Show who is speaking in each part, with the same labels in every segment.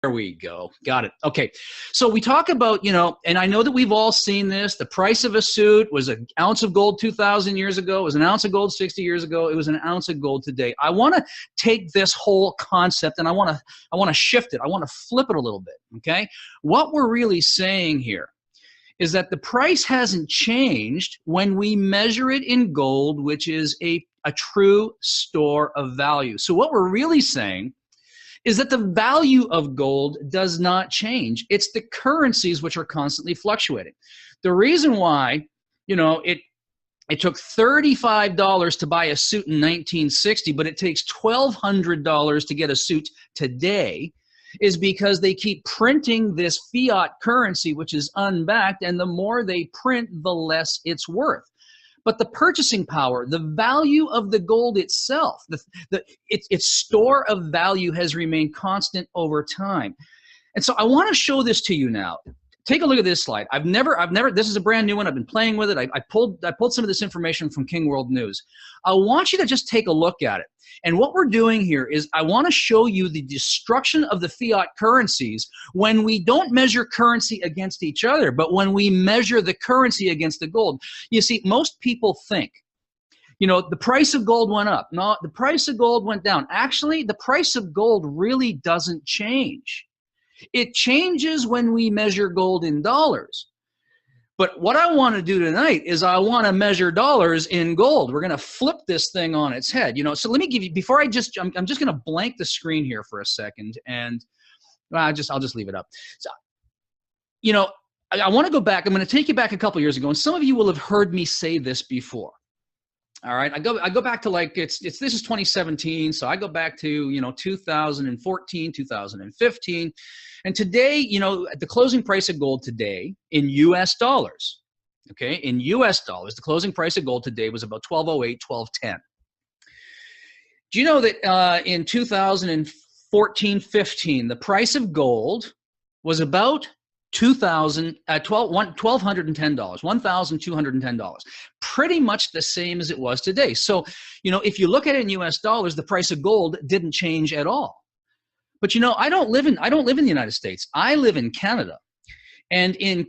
Speaker 1: There we go. Got it. Okay. So we talk about, and I know that we've all seen this. The price of a suit was an ounce of gold 2,000 years ago. It was an ounce of gold 60 years ago. It was an ounce of gold today. I want to take this whole concept and I want to shift it. I want to flip it a little bit. Okay. What we're really saying here is that the price hasn't changed when we measure it in gold, which is a true store of value. So what we're really saying is that the value of gold does not change. It's the currencies which are constantly fluctuating. The reason why, it took $35 to buy a suit in 1960, but it takes $1,200 to get a suit today, is because they keep printing this fiat currency, which is unbacked, and the more they print, the less it's worth. But the purchasing power, the value of the gold itself, its store of value has remained constant over time. And so I want to show this to you now. Take a look at this slide. I've never, this is a brand new one. I've been playing with it. I pulled some of this information from King World News. I want you to just take a look at it. And what we're doing here is I want to show you the destruction of the fiat currencies when we don't measure currency against each other, but when we measure the currency against the gold. You see, most people think, the price of gold went up. No, the price of gold went down. Actually, the price of gold really doesn't change. It changes when we measure gold in dollars. But what I want to do tonight is I want to measure dollars in gold. We're going to flip this thing on its head. So let me give you, before I'm just going to blank the screen here for a second, and I'll just leave it up. So, I want to go back. I'm going to take you back a couple years ago, and some of you will have heard me say this before. All right, I go back to this is 2017, so I go back to 2014, 2015, and today the closing price of gold today in U.S. dollars, okay, in U.S. dollars, the closing price of gold today was about 1208, 1210. Do you know that in 2014, 15, the price of gold was about $1,210, pretty much the same as it was today. So, if you look at it in US dollars, the price of gold didn't change at all. But I don't live in the United States. I live in Canada. And in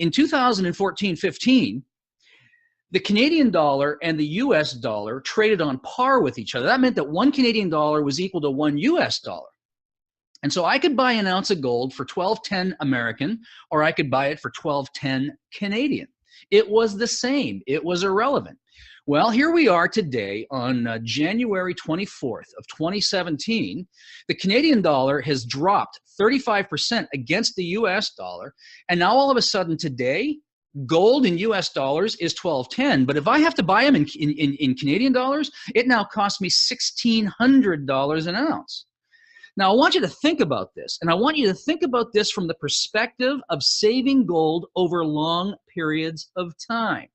Speaker 1: 2014, 15, the Canadian dollar and the US dollar traded on par with each other. That meant that one Canadian dollar was equal to one US dollar. And so I could buy an ounce of gold for $12.10 American, or I could buy it for $12.10 Canadian. It was the same. It was irrelevant. Well, here we are today on January 24th of 2017. The Canadian dollar has dropped 35% against the US dollar. And now all of a sudden today, gold in US dollars is $12.10. But if I have to buy them in Canadian dollars, it now costs me $1,600 an ounce. Now, I want you to think about this, and I want you to think about this from the perspective of saving gold over long periods of time.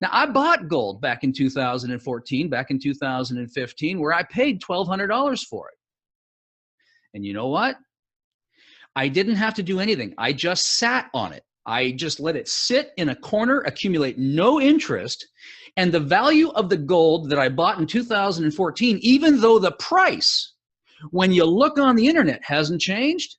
Speaker 1: Now, I bought gold back in 2014, back in 2015, where I paid $1,200 for it. And you know what? I didn't have to do anything. I just sat on it. I just let it sit in a corner, accumulate no interest, and the value of the gold that I bought in 2014, even though the price, when you look on the internet, hasn't changed,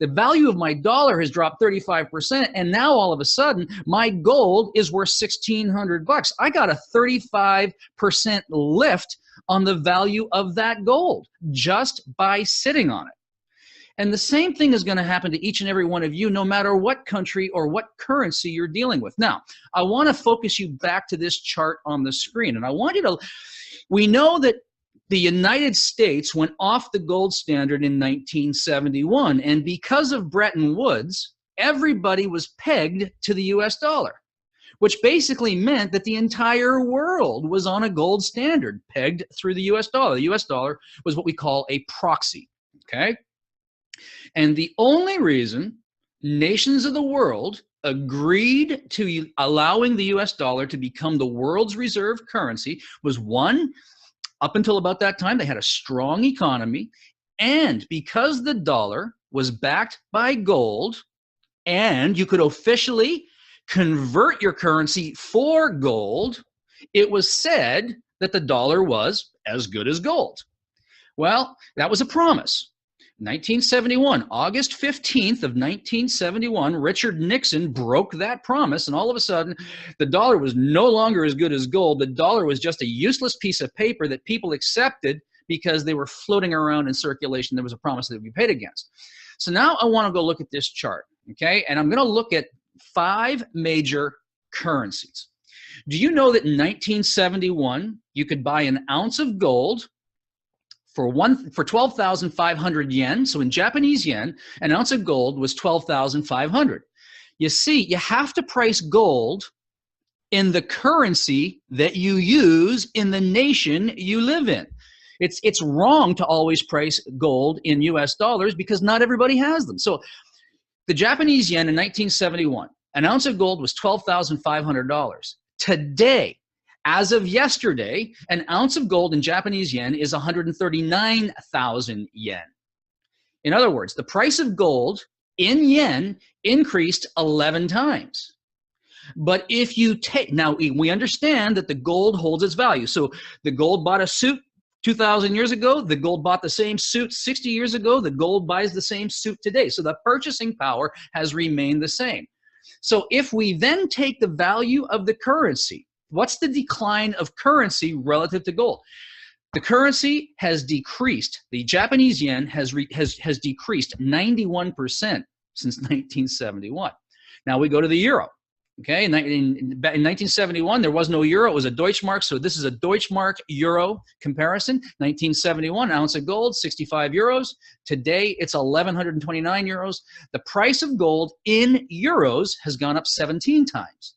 Speaker 1: the value of my dollar has dropped 35%, and now all of a sudden my gold is worth $1,600. I got a 35% lift on the value of that gold just by sitting on it. And the same thing is going to happen to each and every one of you, no matter what country or what currency you're dealing with. Now, I want to focus you back to this chart on the screen, and I want you to, we know that the United States went off the gold standard in 1971, and because of Bretton Woods, everybody was pegged to the US dollar, which basically meant that the entire world was on a gold standard pegged through the US dollar. The US dollar was what we call a proxy, okay? And the only reason nations of the world agreed to allowing the US dollar to become the world's reserve currency was, one, up until about that time, they had a strong economy, and because the dollar was backed by gold, and you could officially convert your currency for gold, it was said that the dollar was as good as gold. Well, that was a promise. 1971, August 15th of 1971, Richard Nixon broke that promise, and all of a sudden, the dollar was no longer as good as gold. The dollar was just a useless piece of paper that people accepted because they were floating around in circulation. There was a promise that would be paid against. So now I want to go look at this chart, okay? And I'm going to look at 5 major currencies. Do you know that in 1971, you could buy an ounce of gold for 12,500 yen? So in Japanese yen, an ounce of gold was 12,500. You see, you have to price gold in the currency that you use in the nation you live in. It's wrong to always price gold in US dollars because not everybody has them. So the Japanese yen in 1971, an ounce of gold was $12,500. Today, as of yesterday, an ounce of gold in Japanese yen is 139,000 yen. In other words, the price of gold in yen increased 11 times. But if you take, now we understand that the gold holds its value. So the gold bought a suit 2,000 years ago, the gold bought the same suit 60 years ago, the gold buys the same suit today. So the purchasing power has remained the same. So if we then take the value of the currency, what's the decline of currency relative to gold? The currency has decreased. The Japanese yen has decreased 91% since 1971. Now we go to the euro. Okay, in 1971, there was no euro. It was a Deutschmark. So this is a Deutschmark euro comparison. 1971, ounce of gold, 65 euros. Today, it's 1,129 euros. The price of gold in euros has gone up 17 times.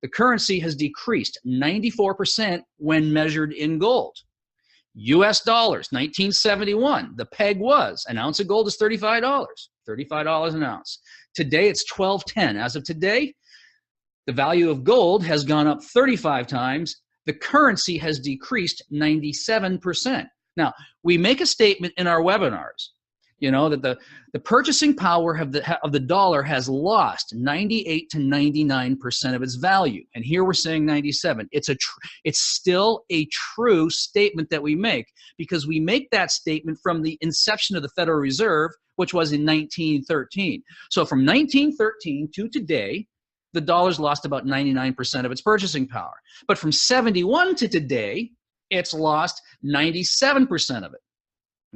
Speaker 1: The currency has decreased 94% when measured in gold. US dollars, 1971, the peg was, an ounce of gold is $35, $35 an ounce. Today, it's $12.10. As of today, the value of gold has gone up 35 times. The currency has decreased 97%. Now, we make a statement in our webinars, you know, that the purchasing power of the dollar has lost 98 to 99% of its value. And here we're saying 97. It's still a true statement that we make because we make that statement from the inception of the Federal Reserve, which was in 1913. So from 1913 to today, the dollar's lost about 99% of its purchasing power. But from 71 to today, it's lost 97% of it.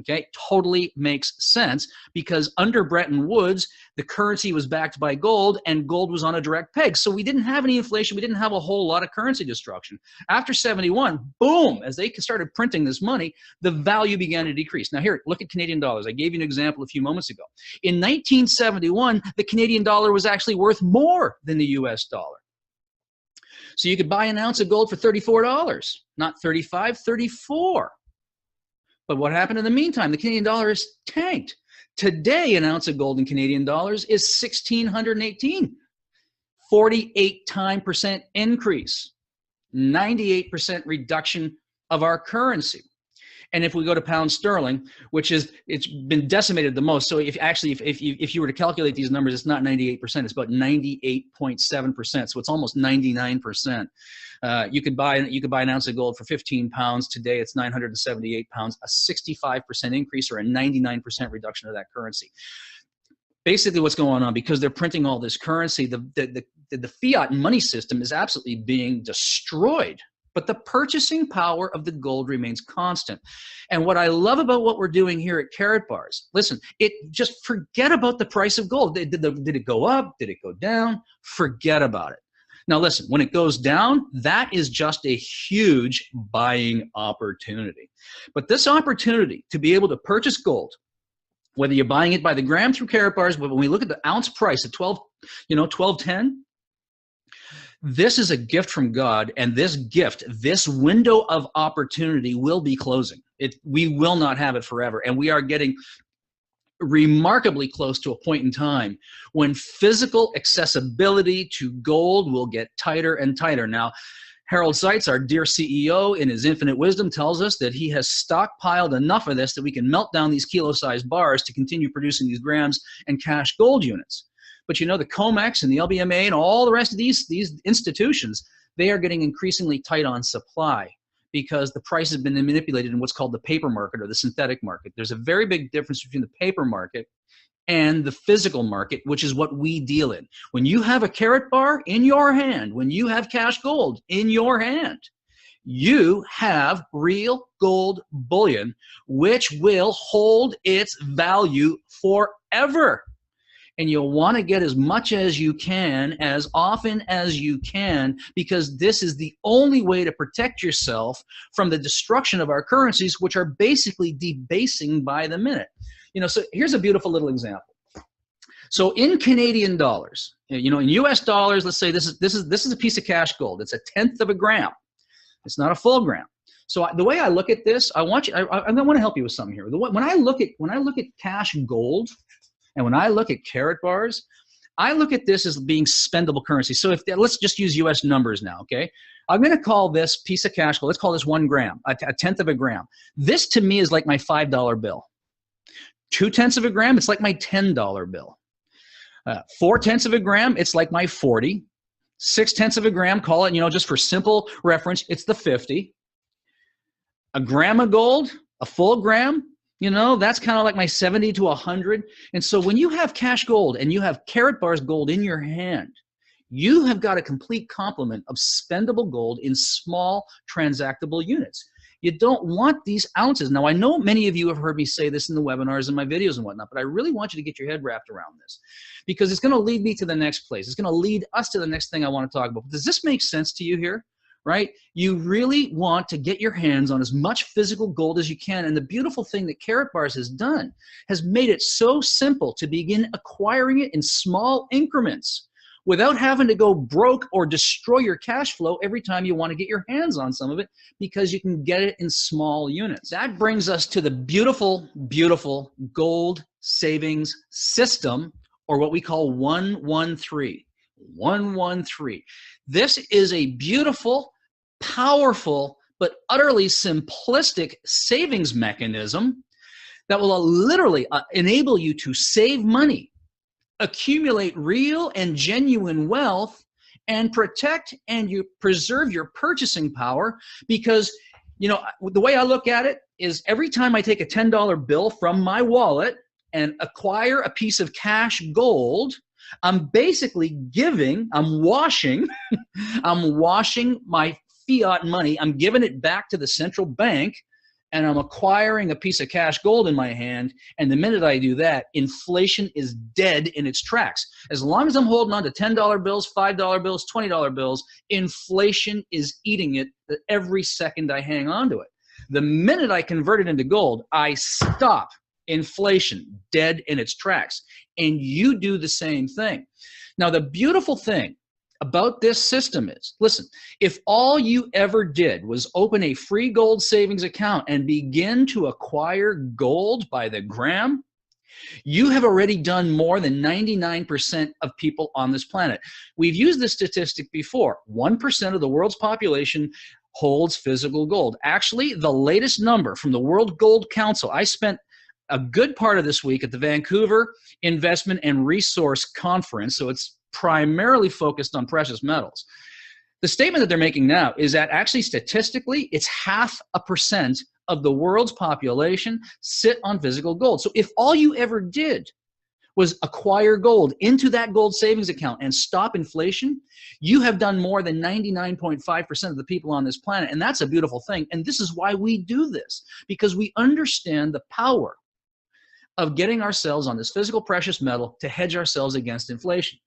Speaker 1: Okay, totally makes sense because under Bretton Woods, the currency was backed by gold and gold was on a direct peg. So we didn't have any inflation. We didn't have a whole lot of currency destruction. After 71, boom, as they started printing this money, the value began to decrease. Now here, look at Canadian dollars. I gave you an example a few moments ago. In 1971, the Canadian dollar was actually worth more than the US dollar. So you could buy an ounce of gold for $34, not $35, $34. But what happened in the meantime? The Canadian dollar is tanked. Today, an ounce of gold in Canadian dollars is 1,618. 48% increase. 98% reduction of our currency. And if we go to pound sterling, it's been decimated the most. So if you were to calculate these numbers, it's not 98%, it's about 98.7%. So it's almost 99%. You could buy an ounce of gold for 15 pounds. Today it's 978 pounds, a 65% increase or a 99% reduction of that currency. Basically what's going on, because they're printing all this currency, the fiat money system is absolutely being destroyed. But the purchasing power of the gold remains constant. And what I love about what we're doing here at Karatbars, listen, just forget about the price of gold. Did it go up? Did it go down? Forget about it. Now listen, when it goes down, that is just a huge buying opportunity. But this opportunity to be able to purchase gold, whether you're buying it by the gram through Karatbars, but when we look at the ounce price at $12.10, this is a gift from God, and this gift, this window of opportunity will be closing. We will not have it forever, and we are getting remarkably close to a point in time when physical accessibility to gold will get tighter and tighter. Now, Harold Seitz, our dear CEO, in his infinite wisdom, tells us that he has stockpiled enough of this that we can melt down these kilo-sized bars to continue producing these grams and cash gold units. But you know, the COMEX and the LBMA and all the rest of these institutions, they are getting increasingly tight on supply because the price has been manipulated in what's called the paper market or the synthetic market. There's a very big difference between the paper market and the physical market, which is what we deal in. When you have a Karat bar in your hand, when you have cash gold in your hand, you have real gold bullion, which will hold its value forever. And you'll want to get as much as you can, as often as you can, because this is the only way to protect yourself from the destruction of our currencies, which are basically debasing by the minute. So here's a beautiful little example. So in Canadian dollars, in US dollars, let's say this is a piece of cash gold. It's 1/10 of a gram. It's not a full gram. So the way I look at this, I want to help you with something here. When I look at cash gold, and when I look at Karat bars, I look at this as being spendable currency. So let's just use US numbers now, okay? I'm going to call this piece of cash gold, let's call this 1 gram, 1/10 of a gram. This to me is like my $5 bill. 2/10 of a gram, it's like my $10 bill. 4/10 of a gram, it's like my 40. 6/10 of a gram, call it, just for simple reference, it's the 50. A gram of gold, a full gram, that's kind of like my 70 to 100. And so when you have cash gold and you have Karat bars gold in your hand, you have got a complete complement of spendable gold in small transactable units. You don't want these ounces. Now, I know many of you have heard me say this in the webinars and my videos and whatnot, but I really want you to get your head wrapped around this because it's going to lead me to the next place. It's going to lead us to the next thing I want to talk about. Does this make sense to you here? Right? You really want to get your hands on as much physical gold as you can. And the beautiful thing that Karat Bars has done has made it so simple to begin acquiring it in small increments without having to go broke or destroy your cash flow every time you want to get your hands on some of it, because you can get it in small units. That brings us to the beautiful, beautiful gold savings system, or what we call 113. 113. This is a beautiful, powerful, but utterly simplistic savings mechanism that will literally enable you to save money, accumulate real and genuine wealth, and protect and you preserve your purchasing power. Because, the way I look at it is every time I take a $10 bill from my wallet and acquire a piece of cash gold, I'm basically I'm washing my fiat money. I'm giving it back to the central bank, and I'm acquiring a piece of cash gold in my hand. And the minute I do that, inflation is dead in its tracks. As long as I'm holding on to $10 bills, $5 bills, $20 bills, inflation is eating it every second I hang on to it. The minute I convert it into gold, I stop inflation dead in its tracks. And you do the same thing. Now, the beautiful thing about this system is, listen, if all you ever did was open a free gold savings account and begin to acquire gold by the gram, you have already done more than 99% of people on this planet. We've used this statistic before. 1% of the world's population holds physical gold. Actually, the latest number from the World Gold Council, I spent a good part of this week at the Vancouver Investment and Resource Conference, so it's primarily focused on precious metals. The statement that they're making now is that actually statistically, it's 0.5% of the world's population sit on physical gold. So if all you ever did was acquire gold into that gold savings account and stop inflation, you have done more than 99.5% of the people on this planet. And that's a beautiful thing. And this is why we do this, because we understand the power of getting ourselves on this physical precious metal to hedge ourselves against inflation.